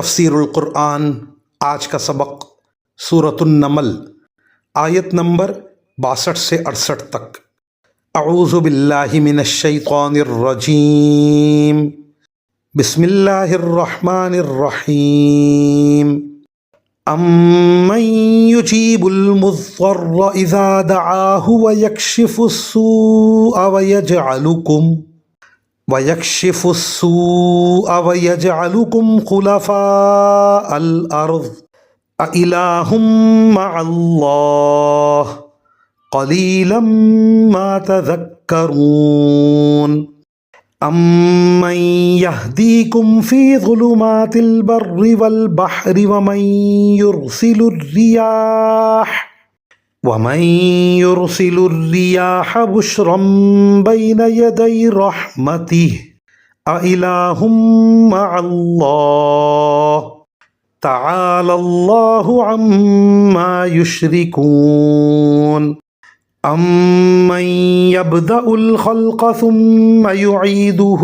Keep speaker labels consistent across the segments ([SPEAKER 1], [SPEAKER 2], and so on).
[SPEAKER 1] تفسیر القرآن آج کا سبق سورۃ النمل آیت نمبر 62 سے 68 تک۔ اعوذ باللہ من الشیطان الرجیم، بسم اللہ الرحمن الرحیم۔ امن یجیب المضطر اذا دعاہ ویکشف السوء ویجعلکم خلفاء الارض اإلہ مع اللہ قلیلا ما تذکرون۔ امن یہدیکم فی ظلمات البر والبحر ومن يرسل الرياح بشرا بين يدي رحمته أإله مع الله تعالى الله عما يشركون۔ أمن يبدأ الخلق ثم يعيده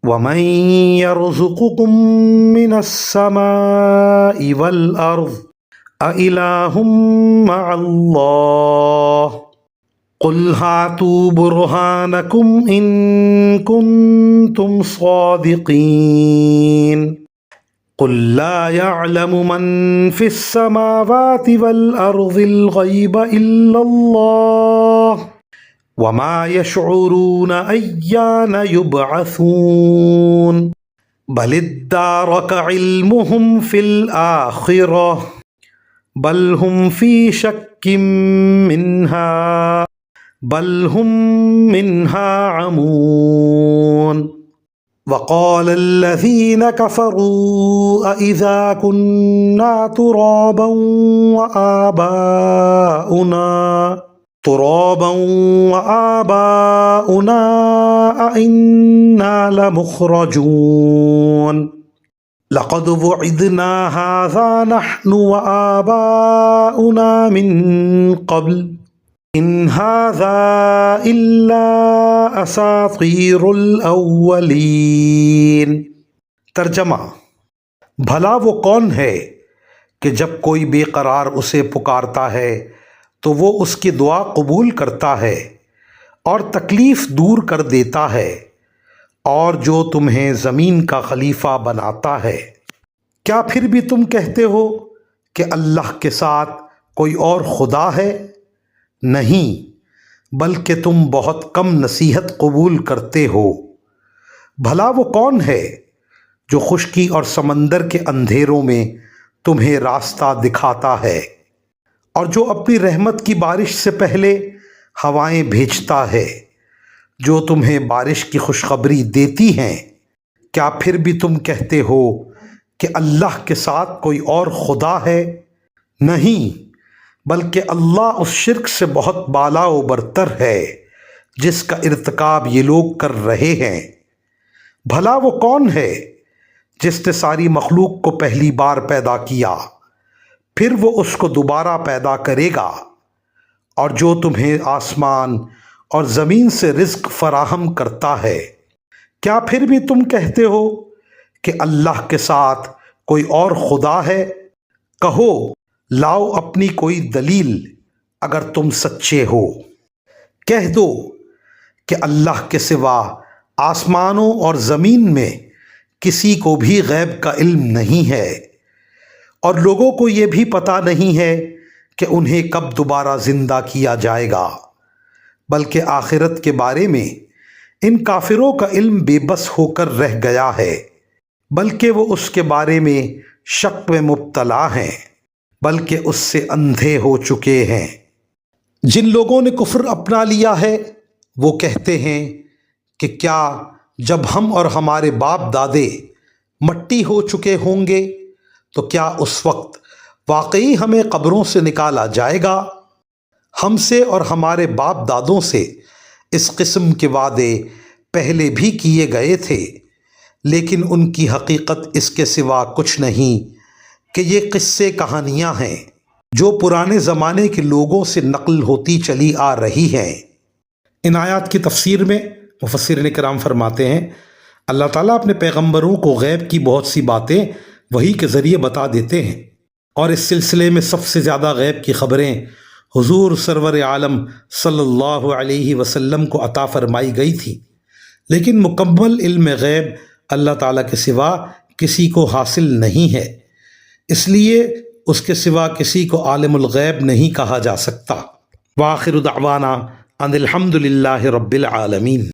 [SPEAKER 1] ومن يرزقكم من السماء والأرض أإله مع الله قل هاتوا برهانكم إن كنتم صادقين۔ قل لا يعلم من في السماوات والأرض الغيب إلا الله وما يشعرون أيان يبعثون۔ بل ادارك علمهم في الآخرة بل هم في شك منها عمون۔ وقال الذين كفروا أإذا كنا ترابا وآباؤنا أئنا لمخرجون۔ لقد وعدنا هذا نحن وآباؤنا من قبل إن هذا إلا أساطير الأولين۔ ترجمہ: بھلا وہ کون ہے کہ جب کوئی بے قرار اسے پکارتا ہے تو وہ اس کی دعا قبول کرتا ہے اور تکلیف دور کر دیتا ہے، اور جو تمہیں زمین کا خلیفہ بناتا ہے۔ کیا پھر بھی تم کہتے ہو کہ اللہ کے ساتھ کوئی اور خدا ہے؟ نہیں، بلکہ تم بہت کم نصیحت قبول کرتے ہو۔ بھلا وہ کون ہے جو خشکی اور سمندر کے اندھیروں میں تمہیں راستہ دکھاتا ہے، اور جو اپنی رحمت کی بارش سے پہلے ہوائیں بھیجتا ہے جو تمہیں بارش کی خوشخبری دیتی ہیں؟ کیا پھر بھی تم کہتے ہو کہ اللہ کے ساتھ کوئی اور خدا ہے؟ نہیں، بلکہ اللہ اس شرک سے بہت بالا و برتر ہے جس کا ارتکاب یہ لوگ کر رہے ہیں۔ بھلا وہ کون ہے جس نے ساری مخلوق کو پہلی بار پیدا کیا، پھر وہ اس کو دوبارہ پیدا کرے گا، اور جو تمہیں آسمان اور زمین سے رزق فراہم کرتا ہے؟ کیا پھر بھی تم کہتے ہو کہ اللہ کے ساتھ کوئی اور خدا ہے؟ کہو، لاؤ اپنی کوئی دلیل اگر تم سچے ہو۔ کہہ دو کہ اللہ کے سوا آسمانوں اور زمین میں کسی کو بھی غیب کا علم نہیں ہے، اور لوگوں کو یہ بھی پتہ نہیں ہے کہ انہیں کب دوبارہ زندہ کیا جائے گا، بلکہ آخرت کے بارے میں ان کافروں کا علم بے بس ہو کر رہ گیا ہے، بلکہ وہ اس کے بارے میں شک میں مبتلا ہیں، بلکہ اس سے اندھے ہو چکے ہیں۔ جن لوگوں نے کفر اپنا لیا ہے وہ کہتے ہیں کہ کیا جب ہم اور ہمارے باپ دادے مٹی ہو چکے ہوں گے تو کیا اس وقت واقعی ہمیں قبروں سے نکالا جائے گا؟ ہم سے اور ہمارے باپ دادوں سے اس قسم کے وعدے پہلے بھی کیے گئے تھے، لیکن ان کی حقیقت اس کے سوا کچھ نہیں کہ یہ قصے کہانیاں ہیں جو پرانے زمانے کے لوگوں سے نقل ہوتی چلی آ رہی ہیں۔ ان آیات کی تفسیر میں مفسرین کرام فرماتے ہیں اللہ تعالیٰ اپنے پیغمبروں کو غیب کی بہت سی باتیں وحی کے ذریعے بتا دیتے ہیں، اور اس سلسلے میں سب سے زیادہ غیب کی خبریں حضور سرور عالم صلی اللہ علیہ وسلم کو عطا فرمائی گئی تھی، لیکن مکمل علم غیب اللہ تعالیٰ کے سوا کسی کو حاصل نہیں ہے، اس لیے اس کے سوا کسی کو عالم الغیب نہیں کہا جا سکتا۔ وآخر دعوانا ان الحمد للہ رب العالمین۔